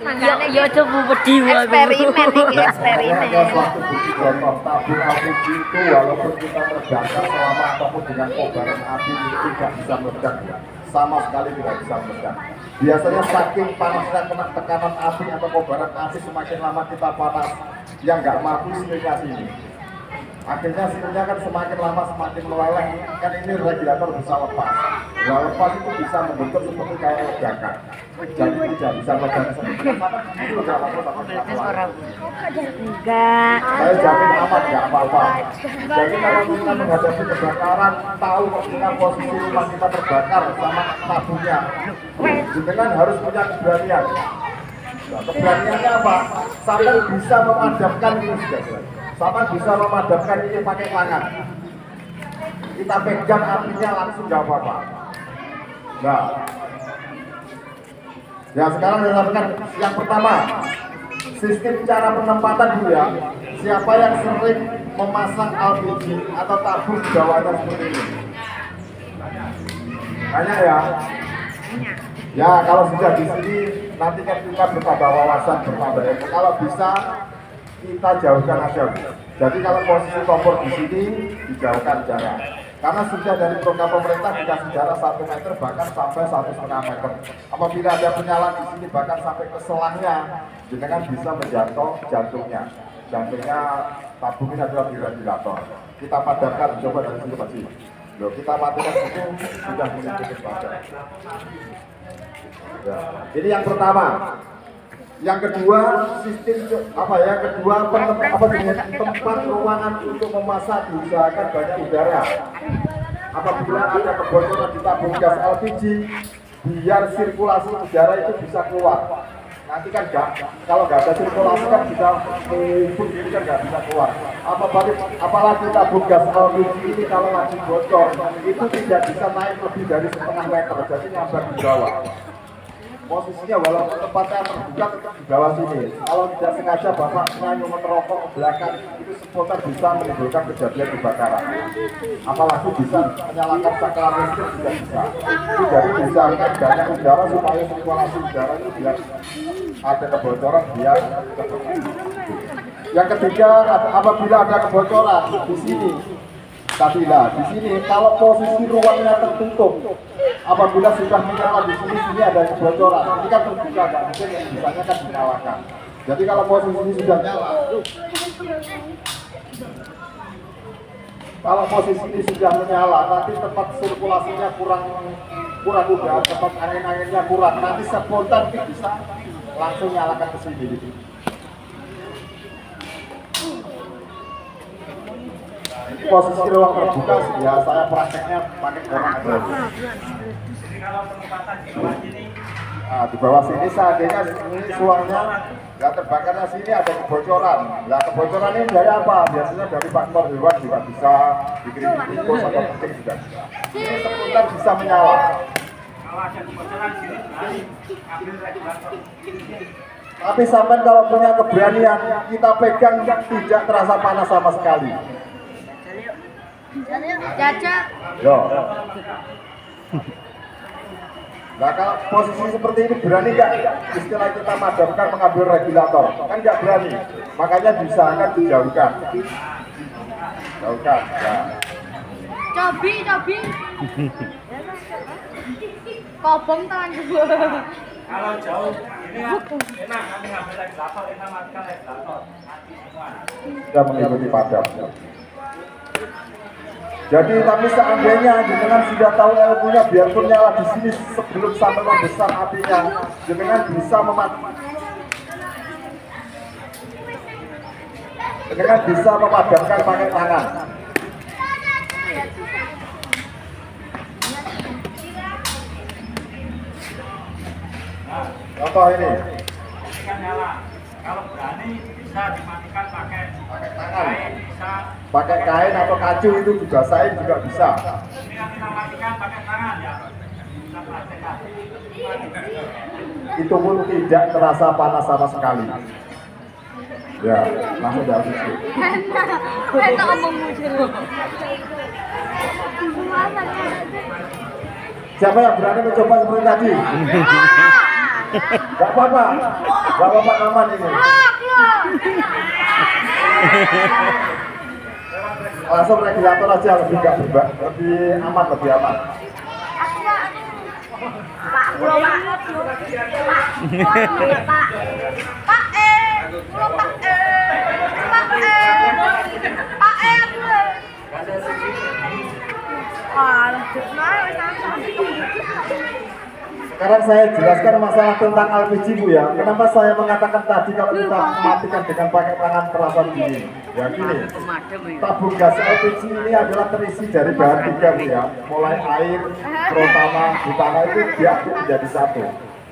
Ya coba wedi eksperimen iki eksperimen. Suatu bukti contoh tabung LPG itu walaupun kita terbakar selama apapun dengan kobaran api itu tidak bisa meledak ya. Sama sekali tidak bisa meledak. Biasanya saking panasnya kena tekanan api atau kobaran api semakin lama kita panas yang nggak mampu silnya sini. Akhirnya silnya kan semakin lama semakin meleleh kan ini regulator bisa lepas. Nah, lepas itu bisa membentuk seperti kayak ledakan. Jadi tidak bisa meledak seperti itu. Enggak. Saya jamin aman, nggak apa-apa. Jadi kalau kita menghadapi kebakaran, tahu ketika posisi rumah kita terbakar sama tabungnya, jenengan harus punya keberanian. Nah, keberaniannya apa? Sampai bisa memadamkan ini sudah. Sampai bisa memadamkan ini pakai tangan. Kita pegang apinya langsung nggak apa-apa. Nah, ya sekarang kita lakukan yang pertama. Sistem cara penempatan dulu ya. Siapa yang sering memasang LPG atau tabung di bawahnya seperti ini? Banyak ya? Ya kalau sudah di sini nanti kan kita bertambah wawasan bertambah ilmu. Kalau bisa kita jauhkan aja. Jadi kalau posisi kompor di sini dijauhkan jarak. Karena sudah dari program pemerintah dikasih jarak 1 meter bahkan sampai 1,5 meter. Apabila ada penyalaan di sini bahkan sampai ke selangnya, jenengan bisa menjangkau jantungnya. Jantungnya tabung ini adalah di regulator. Kita padamkan, coba dari sini Pak Ji. Loh, kita matikan itu sudah mengikuti padam. Ya. Ini yang pertama. Yang kedua, sistem apa ya? Kedua, tempat ruangan untuk memasak diusahakan banyak udara. Apabila ada kebocoran di tabung gas LPG, biar sirkulasi udara itu bisa keluar. Nanti kan kalau nggak ada sirkulasi kan bisa ngumpul ini kan nggak bisa keluar. Apalagi tabung gas LPG ini kalau lagi bocor, itu tidak bisa naik lebih dari 1,5 meter, jadi nyampe di bawah. Posisinya walaupun tempatnya terbuka tetap di bawah sini. Kalau tidak sengaja bapak ngayuh merokok ke belakang itu seputar bisa menimbulkan kejadian kebakaran. Apalagi bisa menyalakan saklar listrik juga bisa. Itu jadi diusahakan banyak udara supaya sirkulasi udara itu biar ada kebocoran biar cepat. Yang ketiga apabila ada kebocoran di sini. Tapi lah di sini kalau posisi ruangnya tertutup, apabila sudah menyala di sini ada kebocoran, ini kan terbuka nggak mungkin yang bisanya kan dinyalakan. Jadi kalau posisi ini sudah nyala, kalau posisi ini sudah menyala, nanti tempat sirkulasinya kurang udara, tempat angin-anginnya kurang, nanti spontan bisa langsung nyalakan ke sini. Posisi ruang terbuka ya saya prakteknya pakai orang aja. Nah, di bawah sini seandainya ini suaranya nggak terbakarnya sini ada kebocoran. Nah kebocoran ini dari apa? Biasanya dari faktor hewan juga bisa, dikirim tikus atau kucing juga bisa. Ini sebentar bisa menyala. Tapi sampai kalau punya keberanian kita pegang tidak terasa panas sama sekali. Caca. Yo. Nah kalau posisi seperti ini berani nggak istilah kita madamkan mengambil regulator? Kan nggak berani, makanya diusahakan dijauhkan. Jauhkan. Ya. Cobi. Kobong tangan gue. Kalau jauh ini enak nanti ngambil regulator, kita matikan regulator. Mati semua. Sudah mengikuti padam. Jadi tapi seandainya jenengan sudah tahu ilmunya biarpun nyala di sini sebelum sampai membesar apinya, jenengan bisa memadamkan pakai tangan. Contoh ini. Matikan nyala. Kalau berani bisa dimatikan pakai Tangan. kain, bisa. Pakai kain atau kacu itu juga saya juga bisa. Ini kan kita matikan pakai tangan ya. Kita praktekkan. Itu pun tidak terasa panas sama sekali. Ya, langsung dari situ. Enak ngomong muncul. Siapa yang berani mencoba seperti tadi? Gak apa-apa. Bapak aman ini. Langsung regulator aja lebih nggak berubah, lebih aman, lebih aman. Pak, pulau Pak. Pak Sekarang saya jelaskan masalah tentang LPG Bu ya. Kenapa saya mengatakan tadi kalau kita mematikan dengan pakai tangan terasa dingin? Ya gini, tabung gas LPG ini adalah terisi dari bahan tiga Bu ya. Mulai air, terutama di tanah itu diaduk menjadi satu.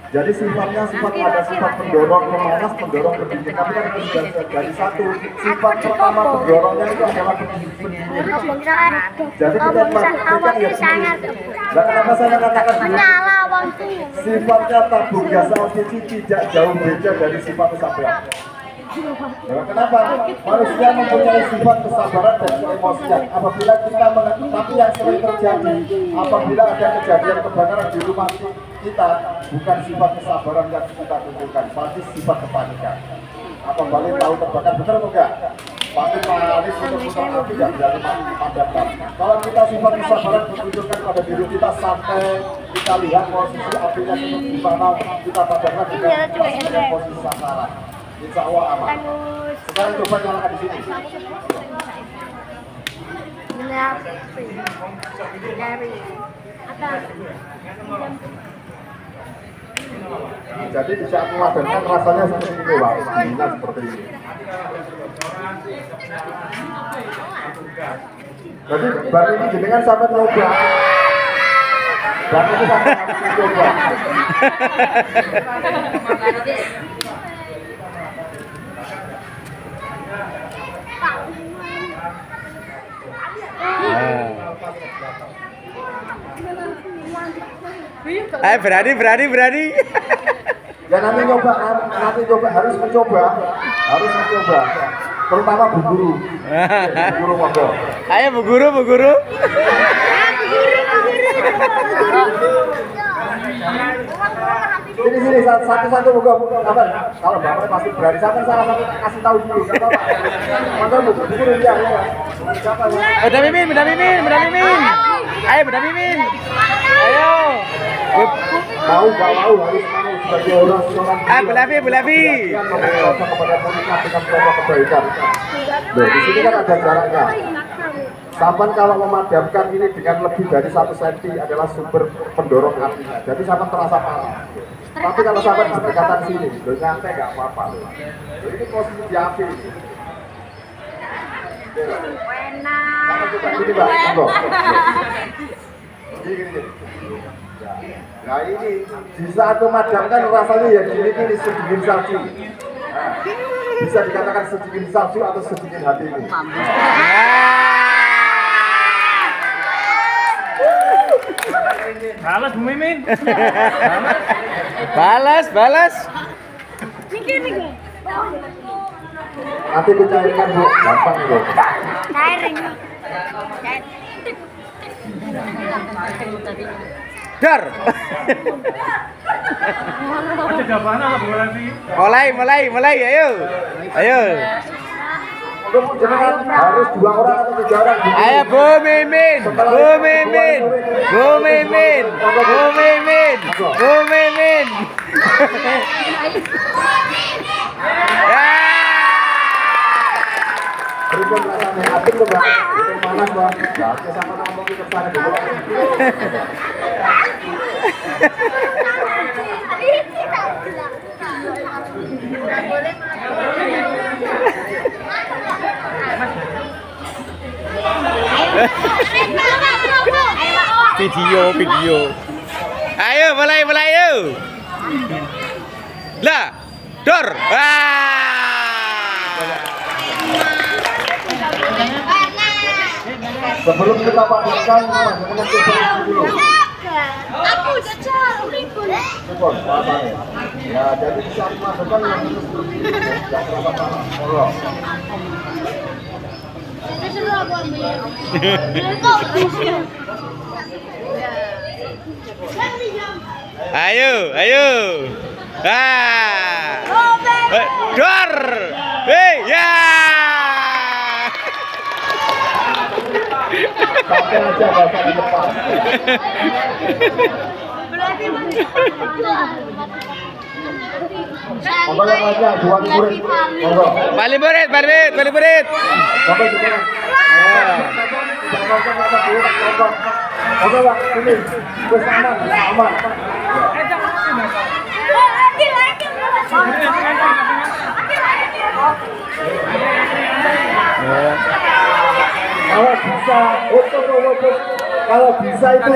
Jadi sifatnya ada sifat pendorong memanas, pendorong pendingin. Tapi kan itu sudah dari satu. Sifat pertama pendorongnya itu adalah pendingin. Jadi kita pastikan ya sini. Nah, kenapa saya mengatakan begini? Sifatnya tabung gas LPG tidak jauh beda dari sifat kesabaran. Nah, kenapa? Manusia mempunyai sifat kesabaran dan keemosian. Apabila kita tapi yang sering terjadi, apabila ada kejadian kebakaran di rumah kita, bukan sifat kesabaran yang kita tunjukkan, pasti sifat kepanikan. Apa balik tahu terbakar, benar atau enggak? Pasti panik putar-putar api tidak berani padamkan. Kalau kita sifat kesabaran menunjukkan pada diri kita santai, kita lihat posisi apinya seperti di mana, kita padamkan dengan posisi sasaran. Insya Allah aman. Sekarang coba nyalakan di sini. Jadi di saat memadamkan rasanya seperti ini, Pak. Nah, seperti ini. Jadi baru ini jenengan sampai nyoba. Baru ini sampai nyoba. Berani. Ya nanti coba harus mencoba, terutama Bu Guru. Bu Guru monggo. Ayo Bu Guru. Sini satu-satu monggo. Apa? Kalau Bapak pasti berani, siapa salah satu kasih tahu dulu, enggak apa-apa. Monggo Bu Guru ya. Siapa? Bunda Mimin. Ayo Bunda Mimin. Ayo. Mau harus sebagai orang Bu Lavi. kepada komunitas dengan protokol kebaikan. Loh, di sini kan ada jaraknya. Sapan kalau memadamkan ini dengan lebih dari 1 cm adalah sumber pendorong apinya. Jadi sapan terasa panas. Tapi kalau sapan berdekatan sini, lo nyantai nggak apa-apa. Jadi ini posisi di api. Sama juga ini Mbak, monggo. Gini. Nah ini di saat memadamkan rasanya ya ini sedikit salju. Nah, bisa dikatakan sedikit salju atau sedikit hatimu. Balas Bu Mimin. Balas. Nanti dicairkan Bu, gampang Bu. Dar. Ada gambaran apa Bu Lavi? Mulai, ayo. Jangan harus 2 orang atau 3 orang. Ayo Bu Mimin. Berikut rasanya api tuh Bang. Itu panas Bang. Ya, oke sama ngomong ke sana dulu. Video. Ayo mulai yuk. Lah, dor. Sebelum kita padamkan, kita coba dulu. Aku udah jauh ribut. Ribut, rasanya. Ya, jadi di saat padamkan yang itu seperti ini. Tidak terasa panas. Monggo. Disuruh aku ambil. Ayo. Dor. Ya. Pakai aja bahasa di depan. Berarti Monggo yang aja dua murid. Monggo. Balik murid, balik murid. Monggo juga. Monggo Pak, sini. Wis aman. Kalau bisa, kalau bisa itu